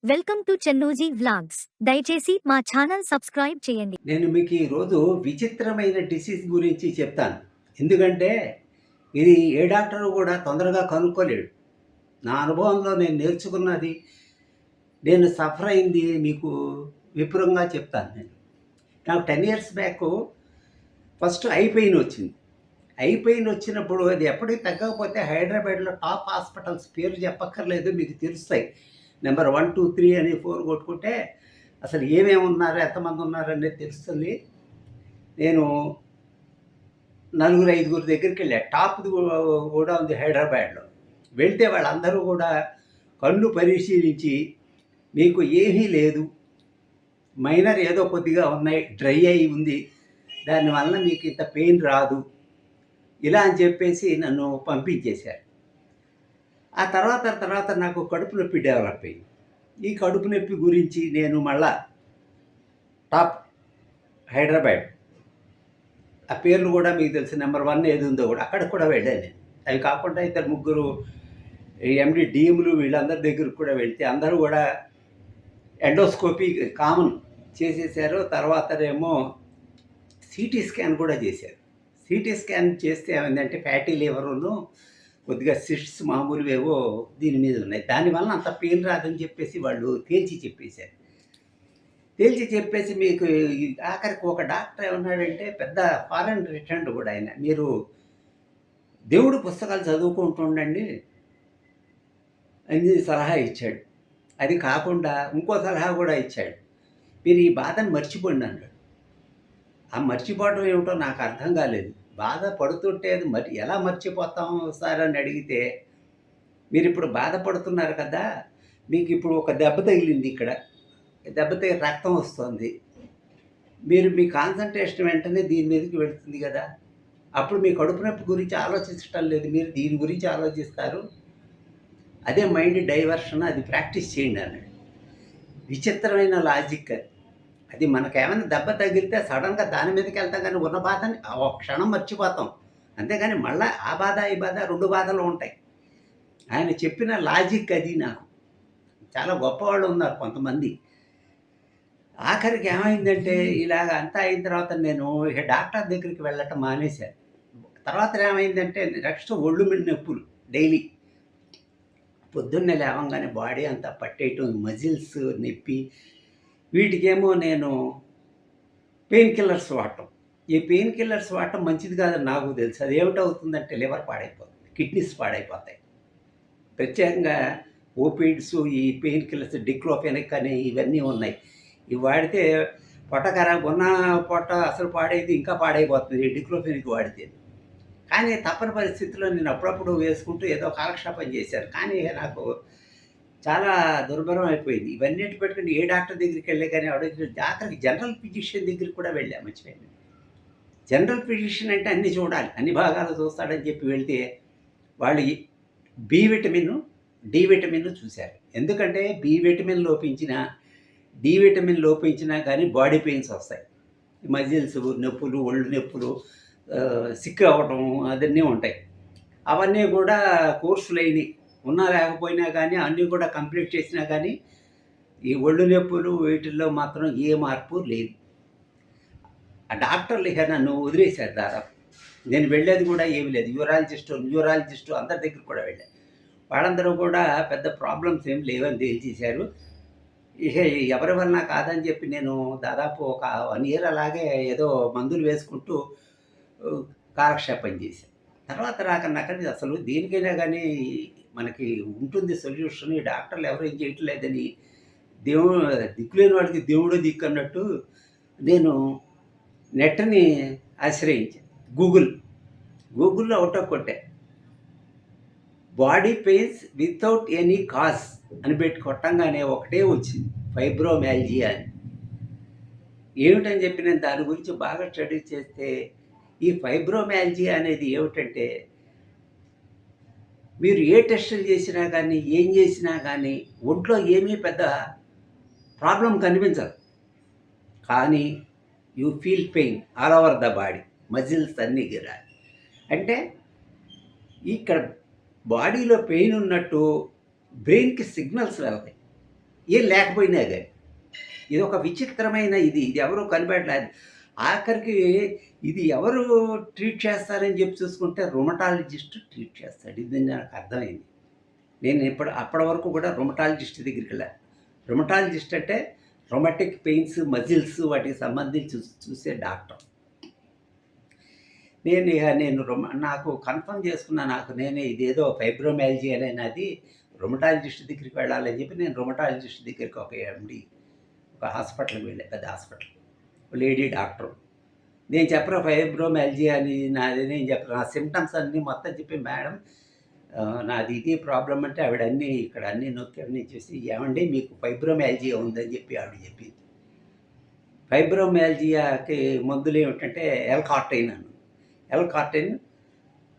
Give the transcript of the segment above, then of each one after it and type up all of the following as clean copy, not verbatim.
Welcome to చెన్నూజీ vlogs. దయచేసి మా channel subscribe చేయండి. నేను మీకు ఈరోజు విచిత్రమైన డిసీజ్ గురించి చెప్తాను. ఎందుకంటే ఇది ఏ డాక్టరు కూడా తొందరగా కనుక్కోలేడు. నా అనుభవంలో నేను నేర్చుకున్నది, నేను సఫర్ అయింది మీకు విపురంగా చెప్తాను నేను. నాకు 10 years back first I pain వచ్చింది. ఐ పెయిన్ వచ్చినప్పుడు అది ఎప్పటికి తగ్గకపోతే హైదరాబాద్‌లో టాప్ హాస్పిటల్స్ పేరు చెప్పక్కర్లేదు, మీకు తెలుస్తాయి. నెంబర్ 1, 2, 3 అని 4 కొట్టుకుంటే అసలు ఏమేమి ఉన్నారు, ఎంతమంది ఉన్నారు అనేది తెలుస్తుంది. నేను నలుగురు, ఐదుగురు దగ్గరికి వెళ్ళా. టాప్‌ది కూడా ఉంది హైదరాబాద్‌లో. వెళ్తే వాళ్ళందరూ కూడా కళ్ళు పరిశీలించి, మీకు ఏమీ లేదు, మైనర్ ఏదో కొద్దిగా ఉన్నాయి, డ్రై అయ్యి ఉంది, దానివల్ల మీకు ఇంత పెయిన్ రాదు, ఇలా అని చెప్పేసి నన్ను పంపించేశారు. ఆ తర్వాత నాకు కడుపు నొప్పి డెవలప్ అయింది. ఈ కడుపు నొప్పి గురించి నేను మళ్ళా టాప్ హైదరాబాద్, ఆ పేర్లు కూడా మీకు తెలుసు, నెంబర్ 1 ఏది ఉందో కూడా అక్కడికి కూడా వెళ్ళాను నేను. అవి కాకుండా ఇద్దరు ముగ్గురు ఎండి డీఎంలు వీళ్ళందరి దగ్గరికి కూడా వెళ్తే అందరూ కూడా ఎండోస్కోపీ కామన్ చేసేసారు. తర్వాతనేమో సిటీ స్కాన్ కూడా చేశారు. సిటీ స్కాన్ చేస్తే ఏమైందంటే ఫ్యాటీ లివరును కొద్దిగా సిస్ట్స్ మామూలువేవో దీని మీద ఉన్నాయి. దానివల్ల అంత పెయిన్ రాదని చెప్పేసి వాళ్ళు తేల్చి చెప్పేశారు. మీకు ఆఖరికి ఒక డాక్టర్ ఏమన్నాడంటే, పెద్ద ఫారెన్ రిటర్న్డ్ కూడా ఆయన, మీరు దేవుడు పుస్తకాలు చదువుకుంటుండండి అని సలహా ఇచ్చాడు. అది కాకుండా ఇంకో సలహా కూడా ఇచ్చాడు, మీరు ఈ బాధను మర్చిపోండి అన్నాడు. ఆ మర్చిపోవడం ఏమిటో నాకు అర్థం కాలేదు. బాధ పడుతుంటే అది ఎలా మర్చిపోతాం సార్ అని అడిగితే, మీరు ఇప్పుడు బాధపడుతున్నారు కదా, మీకు ఇప్పుడు ఒక దెబ్బ తగిలింది, ఇక్కడ దెబ్బ తగిలి రక్తం వస్తుంది, మీరు మీ కాన్సంట్రేషన్ వెంటనే దీని మీదకి వెళుతుంది కదా, అప్పుడు మీ కడుపు నొప్పి గురించి ఆలోచించటం లేదు, మీరు దీని గురించి ఆలోచిస్తారు, అదే మైండ్ డైవర్షన్, అది ప్రాక్టీస్ చేయండి అన్నాడు. విచిత్రమైన లాజిక్ అది. అది మనకేమైనా దెబ్బ తగిలితే సడన్గా దాని మీదకి వెళ్తాం, కానీ ఉన్న బాధని ఒక క్షణం మర్చిపోతాం. అంతేగాని మళ్ళీ ఆ బాధ ఈ బాధ 2 బాధలు ఉంటాయి. ఆయన చెప్పిన లాజిక్ అది. నాకు చాలా గొప్పవాళ్ళు ఉన్నారు కొంతమంది. ఆఖరికి ఏమైందంటే, ఇలాగ అంతా అయిన తర్వాత నేను ఇక డాక్టర్ దగ్గరికి వెళ్ళటం మానేశాను. తర్వాత ఏమైందంటే, నెక్స్ట్ ఒళ్ళు మీద నొప్పులు డైలీ. పొద్దున్నే లేవంగానే బాడీ అంతా పట్టేయటం, మజిల్స్ నొప్పి. వీటికేమో నేను పెయిన్ కిల్లర్స్ వాడటం. ఈ పెయిన్ కిల్లర్స్ వాడటం మంచిది కాదని నాకు తెలుసు. అది ఏమిటవుతుందంటే, లివర్ పాడైపోతుంది, కిడ్నీస్ పాడైపోతాయి. ప్రత్యేకంగా ఓపిడ్స్, ఈ పెయిన్ కిల్లర్స్ డిక్లోఫెనిక్ అని ఇవన్నీ ఉన్నాయి. ఇవి వాడితే పొట్ట ఖరాబ్, ఉన్న పొట్ట అసలు పాడైతే ఇంకా పాడైపోతుంది డిక్లోఫెనిక్ వాడితే. కానీ తప్పని పరిస్థితుల్లో నేను అప్పుడప్పుడు వేసుకుంటూ ఏదో కాలక్షేపం చేశాను. కానీ నాకు చాలా దుర్భరం అయిపోయింది. ఇవన్నిటి పెట్టుకుని ఏ డాక్టర్ దగ్గరికి వెళ్ళే కానీ అడిగి, ఆఖరికి జనరల్ ఫిజిషియన్ దగ్గరికి కూడా వెళ్ళాము. మర్చిపోయాను. జనరల్ ఫిజిషియన్ అంటే అన్నీ చూడాలి, అన్ని భాగాలు చూస్తాడని చెప్పి వెళ్తే, వాళ్ళు బి విటమిన్, డి విటమిన్ చూశారు. ఎందుకంటే బి విటమిన్ లోపించిన, డి విటమిన్ లోపించినా కానీ బాడీ పెయిన్స్ వస్తాయి. మజిల్స్ నొప్పులు, ఒళ్ళు నొప్పులు, సిక్ అవ్వటం, అదన్నీ ఉంటాయి. అవన్నీ కూడా కోర్సులు అయినాయి. ఉన్నా లేకపోయినా కానీ అన్నీ కూడా కంప్లీట్ చేసినా కానీ ఈ ఒళ్ళు నొప్పులు వీటిల్లో మాత్రం ఏ మార్పు లేదు. ఆ డాక్టర్లు ఇక నన్ను వదిలేశారు దాదాపు. నేను వెళ్ళేది కూడా ఏమీ లేదు. న్యూరాలజిస్టు అందరి దగ్గర కూడా వెళ్ళాను. వాళ్ళందరూ కూడా పెద్ద ప్రాబ్లమ్స్ ఏం లేవని తేల్చేశారు. ఇక ఎవరి వలన కాదని చెప్పి నేను దాదాపు ఒక 1 ఇయర్ అలాగే ఏదో మందులు వేసుకుంటూ కాలక్షేపం చేశాను. తర్వాత నాకన్నా అసలు దేనికైనా కానీ మనకి ఉంటుంది సొల్యూషన్, ఈ డాక్టర్లు ఎవరు ఏం చేయట్లేదని, దిక్కులేని వాడికి దేవుడే దిక్కు అన్నట్టు నేను నెట్ని ఆశ్రయించాను. గూగుల్లో ఒకటో కొట్టా, body pains without any cause అని పెట్టి కొట్టంగానే ఒకటే వచ్చింది, ఫైబ్రోమాల్జియా అని. ఏమిటని చెప్పి నేను దాని గురించి బాగా స్టడీ చేస్తే, ఈ ఫైబ్రోమాల్జియా అనేది ఏమిటంటే, మీరు ఏ టెస్టులు చేసినా కానీ, ఏం చేసినా కానీ ఒంట్లో ఏమీ పెద్ద ప్రాబ్లం కనిపించదు, కానీ you feel pain all over the body, muscles అన్నీ గిరాలి. అంటే ఇక్కడ బాడీలో పెయిన్ ఉన్నట్టు బ్రెయిన్కి సిగ్నల్స్ వెళ్తాయి. ఏం లేకపోయినా గాని. ఇదొక విచిత్రమైన ఇది ఎవరు కనిపెట్టలేదు. ఆఖరికి ఇది ఎవరు ట్రీట్ చేస్తారని చెప్పి చూసుకుంటే రుమటాలజిస్ట్ ట్రీట్ చేస్తాడు. ఇది నాకు అర్థమైంది. నేను అప్పటి వరకు కూడా రుమటాలజిస్ట్ దగ్గరికెళ్ళా. రుమటాలజిస్ట్ అంటే రొమాటిక్ పెయిన్స్, మజిల్స్ వాటికి సంబంధించి చూసే డాక్టర్. నాకు కన్ఫర్మ్ చేసుకున్నా నేనే ఇదేదో ఫైబ్రోమైల్జియా నాది రుమటాలజిస్ట్ దగ్గరికి వెళ్ళాలని చెప్పి నేను రుమటాలజిస్ట్ దగ్గరికి ఒక ఎండీ ఒక హాస్పిటల్‌కి వెళ్ళా. పెద్ద హాస్పిటల్. Lady doctor. నేను చెప్పరా ఫైబ్రోమైల్జియా అని నేను చెప్పను. నా సింప్టమ్స్ అన్నీ మొత్తం చెప్పి మేడం నాది ఇది ప్రాబ్లమ్ అంటే ఆవిడ ఇక్కడ అన్నీ నొక్కి అన్నీ చేసి ఏవండీ మీకు ఫైబ్రోమైల్జియా ఉందని చెప్పి ఆవిడ చెప్పింది. ఫైబ్రోమైల్జియాకి మందులేమిటంటే ఎల్-కార్టైన్ ఎల్-కార్టైన్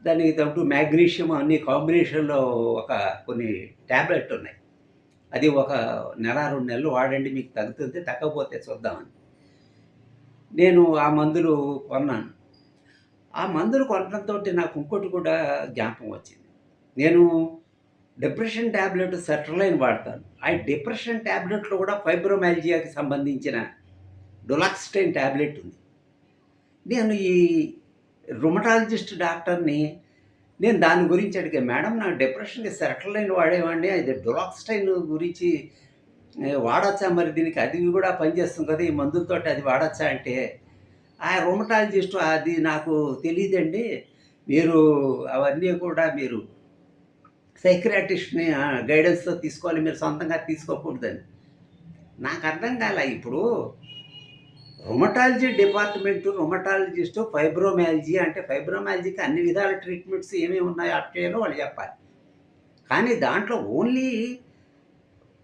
దానికి తగ్గట్టు మ్యాగ్నీషియం అన్ని కాంబినేషన్‌లో కొన్ని టాబ్లెట్ ఉన్నాయి. అది ఒక నెల, 2 నెలలు వాడండి మీకు తగ్గుతుంది. తగ్గకపోతే చూద్దామని. నేను ఆ మందులు కొన్నాను. ఆ మందులు కొనడంతోటి నాకు ఇంకోటి కూడా జ్ఞాపకం వచ్చింది. నేను డిప్రెషన్ టాబ్లెట్ సెట్రలైన్ వాడతాను. ఆ డిప్రెషన్ టాబ్లెట్‌లో కూడా ఫైబ్రోమైల్జియాకి సంబంధించిన డొలాక్స్టైన్ టాబ్లెట్ ఉంది. నేను ఈ రుమటాలజిస్ట్ డాక్టర్‌ని నేను దాని గురించి అడిగాను. మేడం నాకు డిప్రెషన్‌కి సెట్రలైన్ వాడేవాడిని. అది డొలాక్స్టైన్ గురించి వాడొచ్చా మరి దీనికి? అది కూడా పనిచేస్తుంది కదా! ఈ మందులతోటి అది వాడొచ్చా అంటే, ఆ రుమటాలజిస్ట్ అది నాకు తెలీదండి. మీరు అవన్నీ కూడా మీరు సైకియాట్రిస్ట్‌ని గైడెన్స్‌తో తీసుకోవాలి. మీరు సొంతంగా తీసుకోకూడదని. నాకు అర్థం కాలా. ఇప్పుడు రుమటాలజీ డిపార్ట్మెంటు, రుమటాలజిస్టు, ఫైబ్రోమైల్జియా అంటే ఫైబ్రోమైల్జియాకి అన్ని విధాల ట్రీట్మెంట్స్ ఏమేమి ఉన్నాయో చేయాలో వాళ్ళు చెప్పాలి. కానీ దాంట్లో ఓన్లీ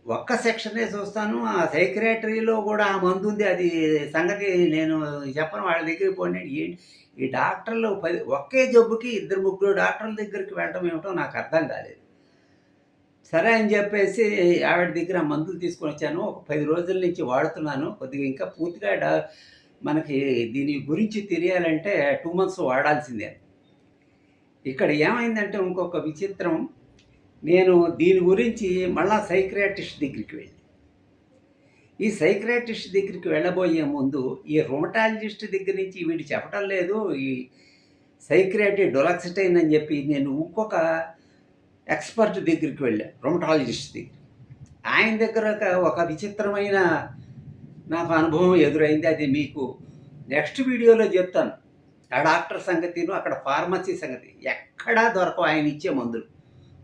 ఒక్క సెక్షనే చూస్తాను. ఆ సైకియాట్రీలో కూడా ఆ మందుంది. అది సంగతి నేను చెప్పను. వాళ్ళ దగ్గరికి పోండి. ఈ డాక్టర్లు ఒకే జబ్బుకి 2, 3 డాక్టర్ల దగ్గరికి వెళ్ళడం ఏమిటో నాకు అర్థం కాలేదు. సరే అని చెప్పేసి ఆవిడ దగ్గర మందులు తీసుకొనొచ్చాను. ఒక 10 రోజుల నుంచి వాడుతున్నాను. కొద్దిగా ఇంకా పూర్తిగా మనకి దీని గురించి తెలియాలంటే 2 మంత్స్ వాడాల్సిందే. ఇక్కడ ఏమైందంటే ఇంకొక విచిత్రం. నేను దీని గురించి మళ్ళా సైకియాట్రిస్ట్ దగ్గరికి వెళ్ళాను. ఈ సైకియాట్రిస్ట్ దగ్గరికి వెళ్ళబోయే ముందు ఈ రుమటాలజిస్ట్ దగ్గర నుంచి వీడు చెప్పటం లేదు. ఈ సైకియాట్రీ డొలాక్సిటైన్ అని చెప్పి నేను ఇంకొక ఎక్స్‌పర్ట్ దగ్గరికి వెళ్ళా. రుమటాలజిస్ట్ దగ్గరికి. ఆయన దగ్గర ఒక విచిత్రమైన నాకు అనుభవం ఎదురైంది. అది మీకు నెక్స్ట్ వీడియోలో చెప్తాను. ఆ డాక్టర్ సంగతిను, అక్కడ ఫార్మసీ సంగతి. ఎక్కడా దొరకవు ఆయన ఇచ్చే మందులు.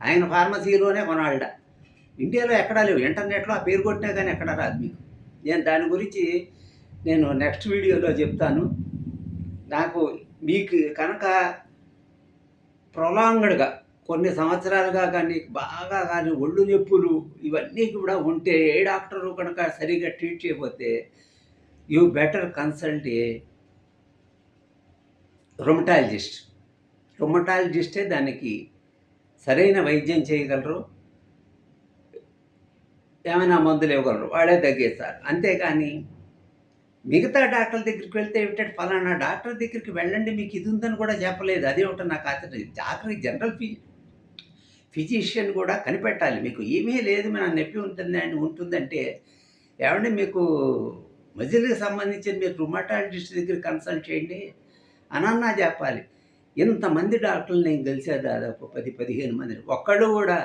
ఆయన ఫార్మసీలోనే కొనాలిట. ఇండియాలో ఎక్కడా లేవు. ఇంటర్నెట్‌లో ఆ పేరు కొట్టినా కానీ ఎక్కడా రాదు మీకు. నేను దాని గురించి నెక్స్ట్ వీడియోలో చెప్తాను. నాకు మీకు కనుక ప్రొలాంగ్డ్‌గా కొన్ని సంవత్సరాలుగా కానీ బాగా కానీ ఒళ్ళు నొప్పులు ఇవన్నీ కూడా ఉంటే ఏ డాక్టరు కనుక సరిగ్గా ట్రీట్ చేయకపోతే you better consult a rheumatologist. రుమటాలజిస్టే దానికి సరైన వైద్యం చేయగలరు. ఏమైనా మందులు ఇవ్వగలరు. వాళ్ళే తగ్గిస్తారు. అంతేకాని మిగతా డాక్టర్ల దగ్గరికి వెళ్తే ఏమిటంటే ఫలానా డాక్టర్ దగ్గరికి వెళ్ళండి మీకు ఇది ఉందని కూడా చెప్పలేదు. అదేమిటో నాకు ఆశ్చర్యం. ఆఖరికి జనరల్ ఫిజిషియన్ కూడా కనిపెట్టాలి. మీకు ఏమీ లేదు నా నొప్పి ఉంటుందంటే ఏవండీ మీకు మజిల్‌కి సంబంధించిన మీరు రుమటాలజిస్ట్ దగ్గర కన్సల్ట్ చేయండి అనన్నా చెప్పాలి. ఇంతమంది డాక్టర్లు నేను కలిసా దాదాపు 10, 15 మందిని. ఒక్కళ్ళు కూడా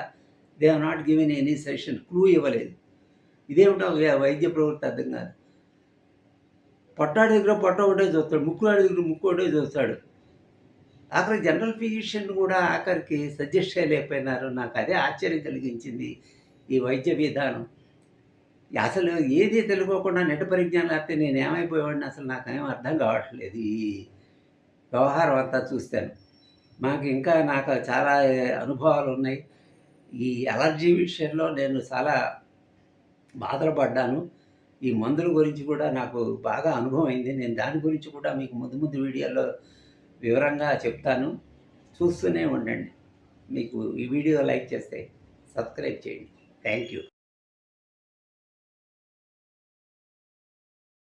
they have not given any suggestion clue ఇవ్వలేదు. ఇదేమిటో వైద్య ప్రవృత్తి అర్థం కాదు. పొట్టాడి దగ్గర పొట్ట ఒకటే చూస్తాడు. ముక్కులాడి దగ్గర ముక్కు ఒకటే చూస్తాడు. ఆఖరికి జనరల్ ఫిజిషియన్ కూడా ఆఖరికి సజెస్ట్ చేయలేకపోయినారు. నాకు అదే ఆశ్చర్యం కలిగించింది ఈ వైద్య విధానం. అసలు ఏది తెలుసుకోకుండా నెట్ పరిజ్ఞానం లేకపోతే నేను ఏమైపోయేవాడిని అసలు నాకేం అర్థం కావట్లేదు ఈ వ్యవహారం అంతా చూస్తాను. నాకు చాలా అనుభవాలు ఉన్నాయి. ఈ అలర్జీ విషయంలో నేను చాలా బాధలు పడ్డాను. ఈ మందుల గురించి కూడా నాకు బాగా అనుభవం అయింది. నేను దాని గురించి కూడా మీకు ముందు వీడియోలో వివరంగా చెప్తాను. చూస్తూనే ఉండండి. మీకు ఈ వీడియో లైక్ చేస్తే సబ్స్క్రైబ్ చేయండి. Thank you.